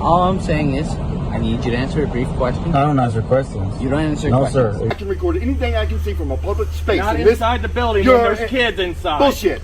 All I'm saying is, I need you to answer a brief question. I don't answer questions. You don't answer no, questions. No, sir. I can record anything I can see from a public space. Not inside the building when there's kids inside. Bullshit.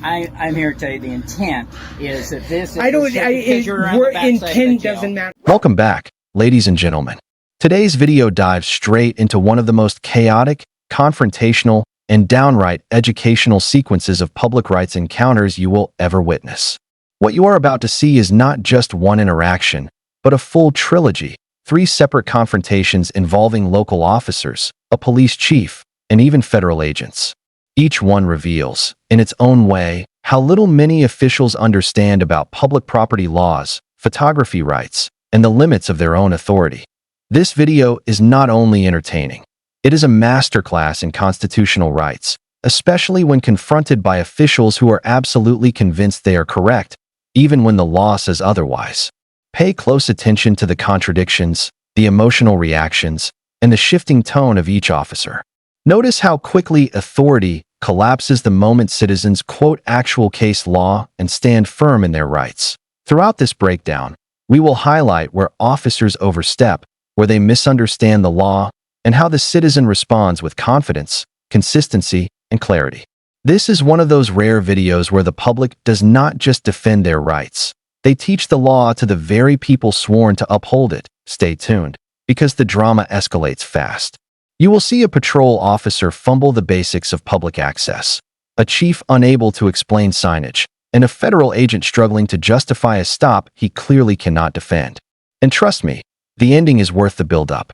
I'm here to tell you the intent is that this is intent doesn't matter. Welcome back, ladies and gentlemen. Today's video dives straight into one of the most chaotic, confrontational, and downright educational sequences of public rights encounters you will ever witness. What you are about to see is not just one interaction, but a full trilogy, 3 separate confrontations involving local officers, a police chief, and even federal agents. Each one reveals, in its own way, how little many officials understand about public property laws, photography rights, and the limits of their own authority. This video is not only entertaining, it is a masterclass in constitutional rights, especially when confronted by officials who are absolutely convinced they are correct, even when the law says otherwise. Pay close attention to the contradictions, the emotional reactions, and the shifting tone of each officer. Notice how quickly authority collapses the moment citizens quote actual case law and stand firm in their rights. Throughout this breakdown, we will highlight where officers overstep, where they misunderstand the law, and how the citizen responds with confidence, consistency, and clarity. This is one of those rare videos where the public does not just defend their rights. They teach the law to the very people sworn to uphold it. Stay tuned, because the drama escalates fast. You will see a patrol officer fumble the basics of public access, a chief unable to explain signage, and a federal agent struggling to justify a stop he clearly cannot defend. And trust me, the ending is worth the build-up.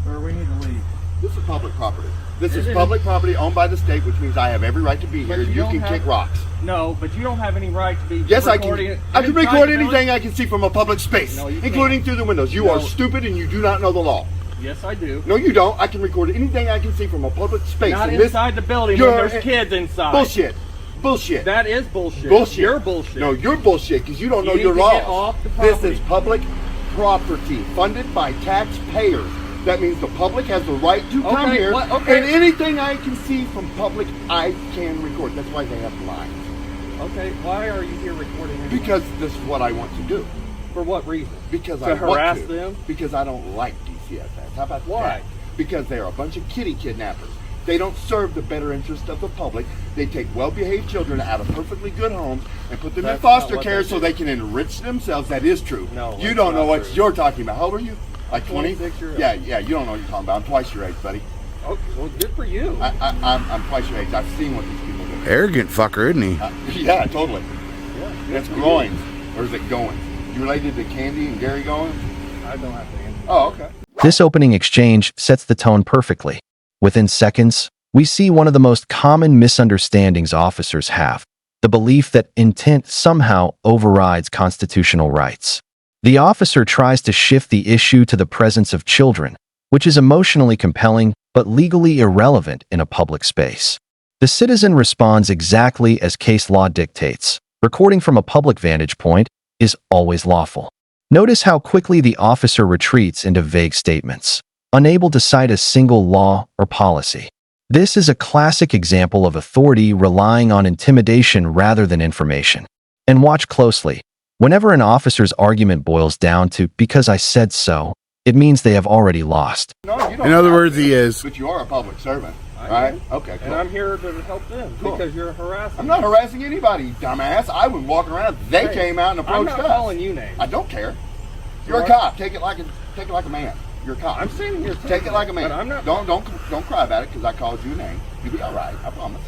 Or we need to leave. This is public property. This is public property owned by the state, which means I have every right to be here. You can kick rocks. No, but you don't have any right to be Yes, I recording. can. I can record anything I can see from a public space, including through the windows. You are stupid and you do not know the law. Yes, I do. No, you don't. I can record anything I can see from a public space. Not inside the building when there's kids inside. Bullshit. Bullshit. That is bullshit. Bullshit. You're bullshit. No, you're bullshit because you don't know your laws. This is public property funded by taxpayers. That means the public has the right to come here, and anything I can see from public, I can record. That's why they have lines. Okay, why are you here recording anyway? Because this is what I want to do. For what reason? Because I harass want to. Them? Because I don't like DCFS. How about why? That? Because they're a bunch of kitty kidnappers. They don't serve the better interest of the public. They take well-behaved children out of perfectly good homes and put them in foster care so they can enrich themselves. That is true. No, you don't know what you're talking about. How old are you? Like 20? 26 years old. Yeah, you don't know what you're talking about. I'm twice your age, buddy. Okay, well, good for you. I'm twice your age. I've seen what these people do. Arrogant fucker, isn't he? Yeah, totally. Yeah, That's Goins. Or is it Goins? You related to Candy and Gary Goins? I don't have to answer. Oh, okay. This opening exchange sets the tone perfectly. Within seconds, we see one of the most common misunderstandings officers have, the belief that intent somehow overrides constitutional rights. The officer tries to shift the issue to the presence of children, which is emotionally compelling but legally irrelevant in a public space. The citizen responds exactly as case law dictates. Recording from a public vantage point is always lawful. Notice how quickly the officer retreats into vague statements, unable to cite a single law or policy. This is a classic example of authority relying on intimidation rather than information. And watch closely. Whenever an officer's argument boils down to "because I said so," it means they have already lost. No, you don't. In other words, he is. But you are a public servant, right? Okay, cool. And I'm here to help them because you're harassing. I'm not harassing anybody, dumbass. I was walking around. They came out and approached us. I'm not calling you names. I don't care. You're a cop. Take it like a man. You're a cop. I'm saying here. Take it like a man. But I'm not. Don't cry about it because I called you a name. You'll be all right. I promise.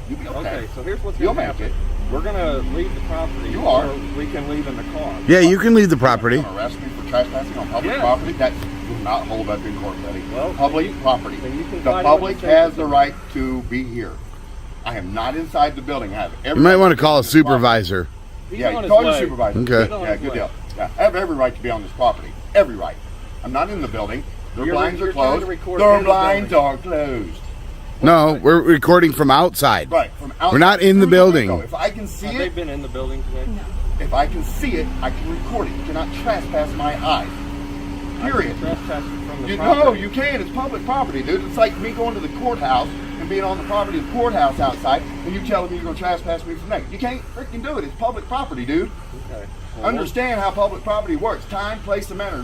You'll be okay. Okay, so here's what's You'll going to make happen. it. We're going to leave the property. You are. Or we can leave in the car. Yeah, you can leave the property. You're gonna arrest me for trespassing on public property? That will not hold up in court, buddy. Well, public property. The public has the right to be here. I am not inside the building. I have every You might want to call a supervisor. Yeah, you call your supervisor. Okay. Yeah, good deal. Yeah, I have every right to be on this property. Every right. I'm not in the building. Their blinds are closed. Their blinds are closed. No, we're recording from outside. Right, from outside. We're not in the building. If I can see Have it, they been in the building today? No. if I can see it, I can record it. You cannot trespass my eyes. Period. Trespass from the No, property. you can't. It's public property, dude. It's like me going to the courthouse and being on the property of the courthouse outside, and you telling me you're going to trespass me from there. You can't freaking do it. It's public property, dude. Okay. Well, Understand how public property works. Time, place, and manner.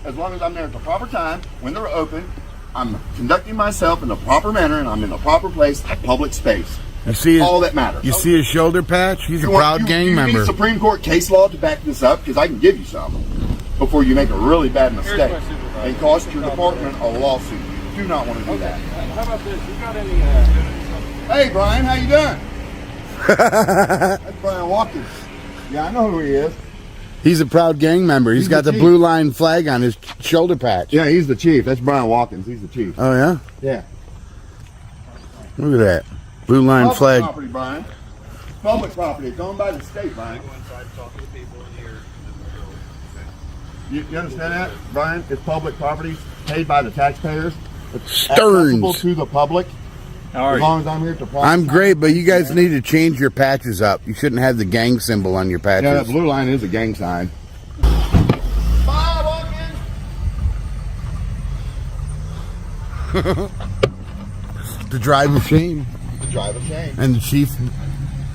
As long as I'm there at the proper time, when they're open, I'm conducting myself in the proper manner, and I'm in the proper place, public space. You see all that matters. You see his shoulder patch? He's a proud gang you member. need Supreme Court case law to back this up, because I can give you some before you make a really bad mistake and cost your department a lawsuit. You do not want to do that. How about this? You got any? Hey, Brian, how you doing? That's Brian Watkins. Yeah, I know who he is. He's a proud gang member. He's got the chief. blue line flag on his shoulder patch. Yeah, he's the chief. That's Brian Watkins. He's the chief. Oh, yeah? Yeah. Look at that. Blue line Public flag. property, Brian. Public property. It's owned by the state, Brian. You understand that, Brian? It's public property paid by the taxpayers. It's accessible Stearns. to the public. As long as I'm here to profit. I'm great, but you guys need to change your patches up. You shouldn't have the gang symbol on your Yeah, that patches. blue line is a gang sign. Bye, Watkins. The drive of shame. The drive of shame. And the chief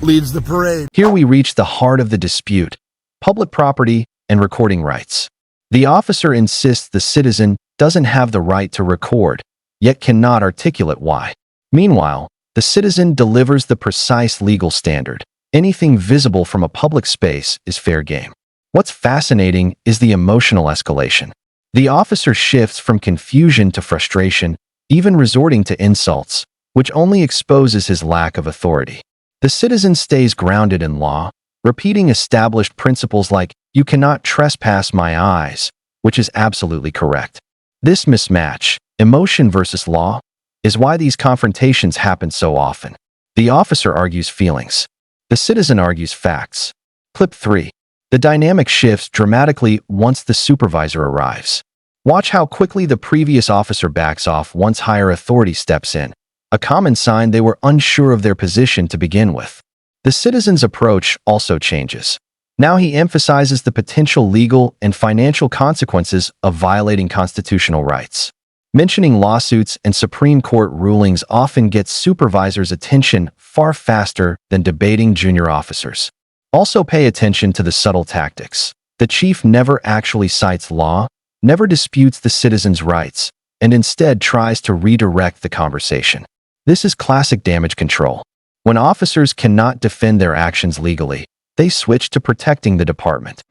leads the parade. Here we reach the heart of the dispute: public property and recording rights. The officer insists the citizen doesn't have the right to record, yet cannot articulate why. Meanwhile, the citizen delivers the precise legal standard: anything visible from a public space is fair game. What's fascinating is the emotional escalation. The officer shifts from confusion to frustration, even resorting to insults, which only exposes his lack of authority. The citizen stays grounded in law, repeating established principles like, "You cannot trespass my eyes," which is absolutely correct. This mismatch, emotion versus law, is why these confrontations happen so often. The officer argues feelings. The citizen argues facts. Clip 3. The dynamic shifts dramatically once the supervisor arrives. Watch how quickly the previous officer backs off once higher authority steps in, a common sign they were unsure of their position to begin with. The citizen's approach also changes. Now he emphasizes the potential legal and financial consequences of violating constitutional rights. Mentioning lawsuits and Supreme Court rulings often gets supervisors' attention far faster than debating junior officers. Also pay attention to the subtle tactics. The chief never actually cites law, never disputes the citizen's rights, and instead tries to redirect the conversation. This is classic damage control. When officers cannot defend their actions legally, they switch to protecting the department.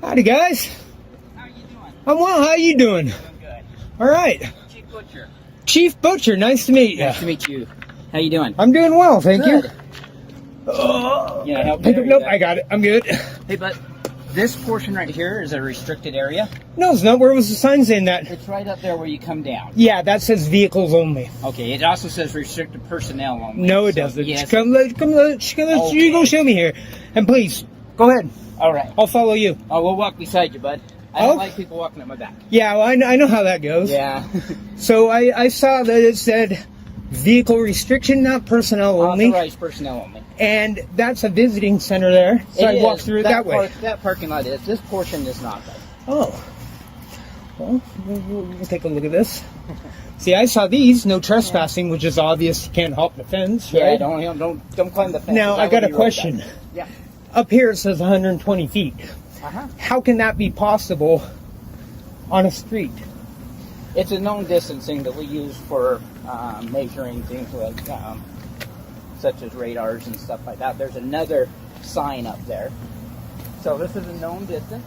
Howdy, guys. How are you doing? I'm well. How you doing? Doing good. All right. Chief Butcher. Chief Butcher, nice to meet you. Nice to meet you. How you doing? I'm doing well, thank Good. you. Oh, Yeah, help you. nope, I got it. I'm good. Hey, but this portion right here is a restricted area. No, it's not. Where was the sign saying that? It's right up there where you come down. Yeah, that says vehicles only. Okay, it also says restricted personnel only. No, it So, doesn't. Yes. You go show me here. And please, go ahead. All right. I'll follow you. Oh, we'll walk beside you, bud. I don't Oh. like people walking at my back. Yeah, well, I know how that goes. Yeah. So I saw that it said vehicle restriction, not personnel only. Authorized personnel only. And that's a visiting center there. So I It walked is. through it that way. That parking lot is. This portion is not, though. Oh. Well, we'll take a look at this. See, I saw these, no trespassing, which is obvious. You can't hop the fence, Yeah, right? don't climb the fence. Now, I got a question. Yeah. Up here it says 120 feet. Uh-huh. How can that be possible on a street? It's a known distancing that we use for measuring things like such as radars and stuff like that. There's another sign up there. So this is a known distance,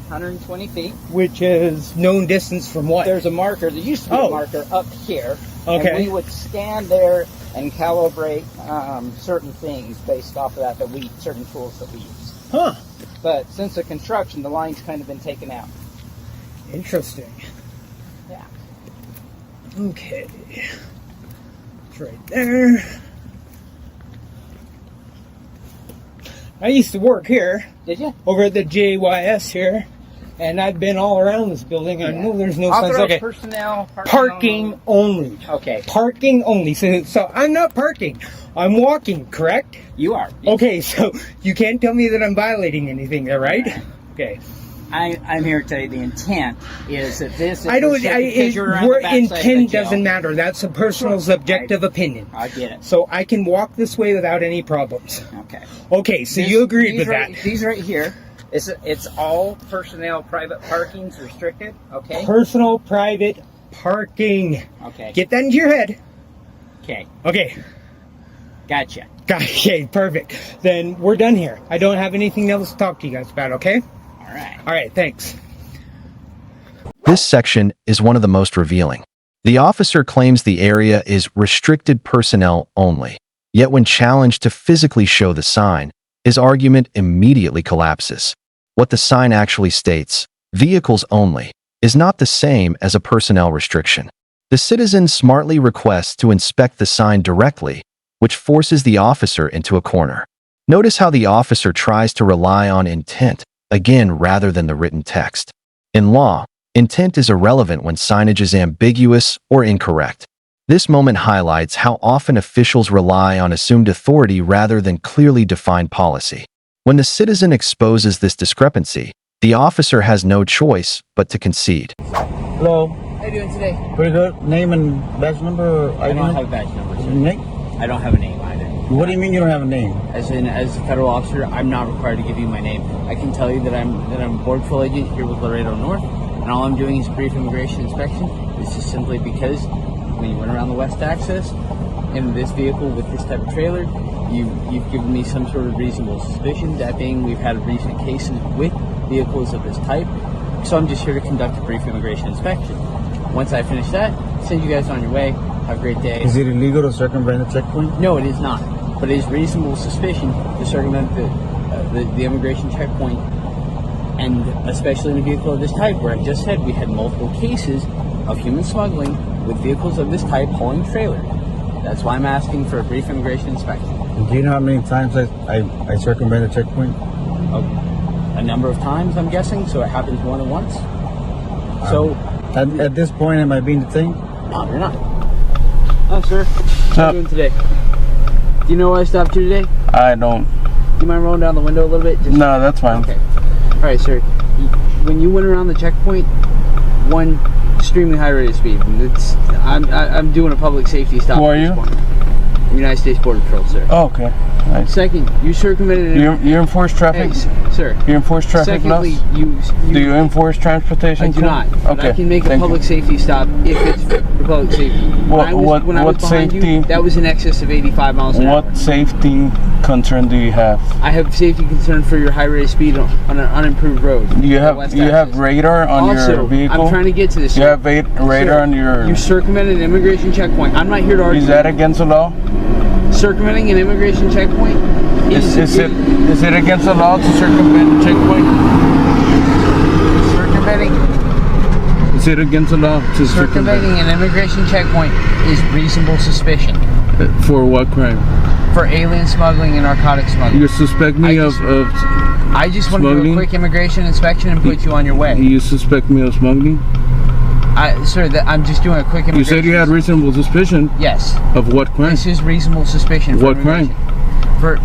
120 feet. Which is known distance from what? There's a marker. There used to be Oh. a marker up here. Okay. And we would stand there and calibrate certain things based off of that we certain tools that we use. Huh. But since the construction, the line's kind of been taken out. Interesting. Yeah. Okay. It's right there. I used to work here, Did you? over at the JYS here, and I've been all around this building. I know there's no signs. Authorized Okay. personnel. Parking only. Okay. Parking only. So I'm not parking. I'm walking, correct? You are. Okay, so you can't tell me that I'm violating anything there, right? Okay. I'm here to tell you the intent is that this. I don't. Your intent doesn't matter. matter. That's a personal subjective opinion. I get it. So I can walk this way without any problems. Okay. Okay. So you agreed with that? that? These right here. It's all personnel private parking's restricted. Okay. Personal private parking. Okay. Get that into your head. Okay. Okay. Gotcha. Okay. Perfect. Then we're done here. I don't have anything else to talk to you guys about. Okay. All right. All right. Thanks. This section is one of the most revealing. The officer claims the area is restricted personnel only, yet when challenged to physically show the sign, his argument immediately collapses. What the sign actually states, vehicles only, is not the same as a personnel restriction. The citizen smartly requests to inspect the sign directly, which forces the officer into a corner. Notice how the officer tries to rely on intent, again rather than the written text. In law, intent is irrelevant when signage is ambiguous or incorrect. This moment highlights how often officials rely on assumed authority rather than clearly defined policy. When the citizen exposes this discrepancy, the officer has no choice but to concede. Hello. How you doing today? Pretty good. Name and badge number? Or I don't have a badge number, sir. Name? I don't have a name either. What do you mean you don't have a name? As a federal officer, I'm not required to give you my name. I can tell you that I'm a board patrol agent here with Laredo North, and all I'm doing is a brief immigration inspection. This is simply because when you went around the west access in this vehicle with this type of trailer, you've given me some sort of reasonable suspicion. That being, we've had recent cases with vehicles of this type, so I'm just here to conduct a brief immigration inspection. Once I finish that, send you guys on your way. Have a great day. Is it illegal to circumvent the checkpoint? No, it is not. But it is reasonable suspicion to circumvent the immigration checkpoint, and especially in a vehicle of this type, where I just said we had multiple cases of human smuggling with vehicles of this type hauling trailers. That's why I'm asking for a brief immigration inspection. Do you know how many times I circumvent the checkpoint? A number of times, I'm guessing, so it happens more than once. So, At this point, am I being detained? no, you're not. Oh, sir. How are you doing today? Do you know why I stopped you today? I don't. Do you mind rolling down the window a little bit? No, that's fine. Okay. All right, sir. When you went around the checkpoint, one extremely high rate of speed. I'm doing a public safety stop. Who are you? United States Border Patrol, sir. Oh, okay. Nice. Second, you circumvented. You enforce traffic? Hey, sir. You enforce traffic Secondly, laws? Do you enforce transportation? I do not. But Okay. I can make a public safety stop if it's for public safety. When I was behind safety? you, that was in excess of 85 miles an hour. What safety concern do you have? I have safety concern for your high rate of speed on an unimproved road. You have radar on your vehicle? I'm trying to get to this. You sir. have radar on your... You circumvented an immigration checkpoint. I'm not here to argue. Is that against the law? Circumventing an immigration checkpoint Is it against the law to circumvent a checkpoint? Circumventing Is it against the law to circumventing an immigration checkpoint is reasonable suspicion. For what crime? For alien smuggling and narcotic smuggling. You suspect me of I just want to do smuggling? a quick immigration inspection and put you on your way. You suspect me of smuggling? Sir, I'm just doing a quick immigration. You said you had reasonable suspicion. Yes. Of what crime? This is reasonable suspicion. For What crime? For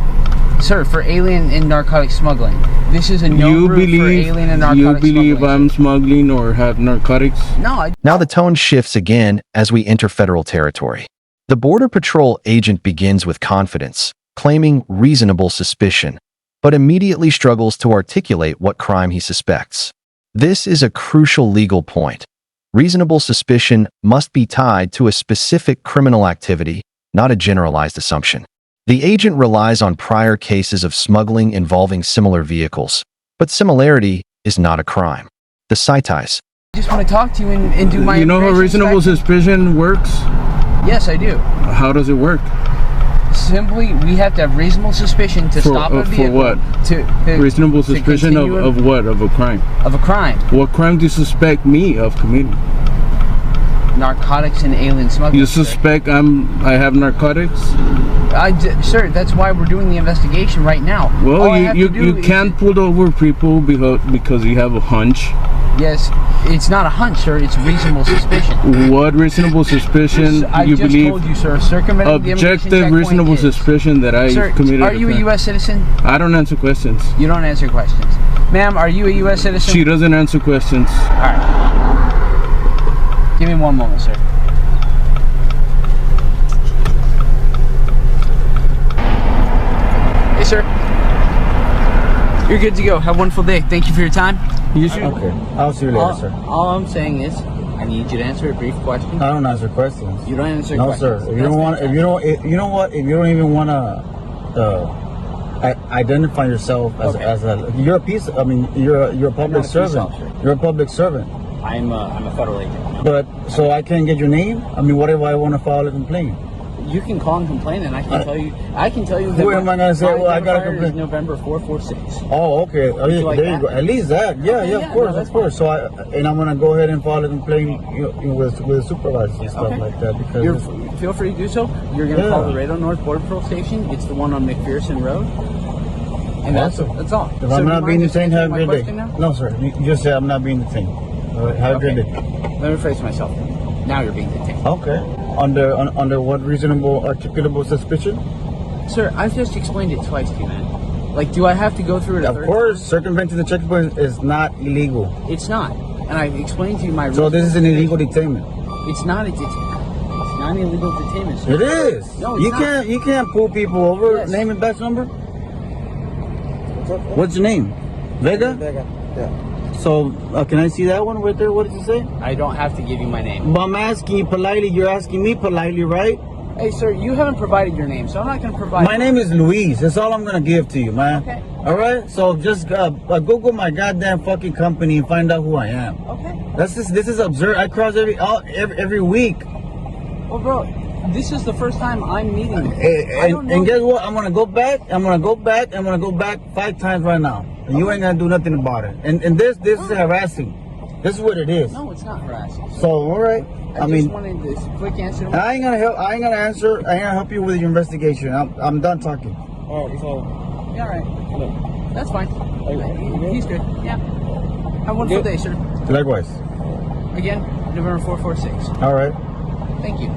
alien and narcotic smuggling. This is a known route for alien and narcotic smuggling. You believe I'm smuggling or have narcotics? No. Now the tone shifts again as we enter federal territory. The Border Patrol agent begins with confidence, claiming reasonable suspicion, but immediately struggles to articulate what crime he suspects. This is a crucial legal point. Reasonable suspicion must be tied to a specific criminal activity, not a generalized assumption. The agent relies on prior cases of smuggling involving similar vehicles, but similarity is not a crime. The cites. I just want to talk to you and do my. You know how reasonable suspicion works? Yes, I do. How does it work? Simply, we have to have reasonable suspicion to stop a vehicle. For what? Reasonable suspicion of what? Of a crime? Of a crime. What crime do you suspect me of committing? Narcotics and alien smuggling. You suspect I have narcotics? Sir, that's why we're doing the investigation right now. Well, you can't pull over people because you have a hunch. Yes, it's not a hunch, sir. It's reasonable suspicion. What reasonable suspicion you believe? I just told you, sir. Circumventing the objective reasonable suspicion that I committed. Are you a U.S. citizen? I don't answer questions. You don't answer questions. Ma'am, are you a U.S. citizen? She doesn't answer questions. All right. Give me one moment, sir. Hey, sir. You're good to go. Have a wonderful day. Thank you for your time. You should. Okay. I'll see you later, sir. All I'm saying is, I need you to answer a brief question. I don't answer questions. You don't answer No, questions. sir. If you don't want, if you don't, you know what? If you don't even want to identify yourself as, Okay. as a, you're a piece. I mean, you're a not a public police servant. officer. You're a public servant. I'm a federal agent. But so I can't get your name. I mean, what if I want to file a complaint? You can call and complain, and I can tell you. I can tell you. Who am I gonna say? Well, I gotta complain. complain. November 446. Oh, okay. Oh, yeah, like there that? you go. At least that. Yeah, Okay, yeah, yeah, of course, no, that's of course. So I'm gonna go ahead and file a complaint with supervisors and stuff Okay. like that because Feel free to do so. You're going to Yeah. call the Laredo North Border Patrol Station. It's the one on McPherson Road. And Awesome. that's all. if So I'm do you not mind being just detained, have a answering great my day. question now? No, sir. You just say I'm not being detained. All right, have a Okay. great day. Let me rephrase myself. Now you're being detained. Okay. Under what reasonable articulable suspicion? Sir, I've just explained it twice to you, man. Like, do I have to go through it a Of third course, circumventing the checkpoint is not illegal. time? It's not. And I've explained to you my So rules. this is an illegal detainment. It's not a detainment. It's not an illegal detainment, sir. It is. No, it's not. You can't pull people over. Yes. Name and badge number. What's your name? Vega. Yeah. So can I see that one right there? What did you say? I don't have to give you my name. But I'm asking you politely. You're asking me politely, right? Hey, sir, you haven't provided your name, so I'm not going to provide. My name is Luis. That's all I'm gonna give to you, man. Okay. All right. So just Google my goddamn fucking company and find out who I am. Okay. This is absurd. I cross every week. Well, bro, this is the first time I'm meeting you. I don't know. And guess what? I'm gonna go back. I'm gonna go back 5 times right now. And you ain't gonna do nothing about it. And this is harassing. This is what it is. No, it's not harassing. So all right. I just wanted this quick answer. I ain't gonna help. I ain't gonna answer. I ain't gonna help you with your investigation. I'm done talking. Oh, so Yeah, all right. That's fine. He's good. Yeah. Have a wonderful day, sir. Likewise. Again, November 446. All right. Thank you.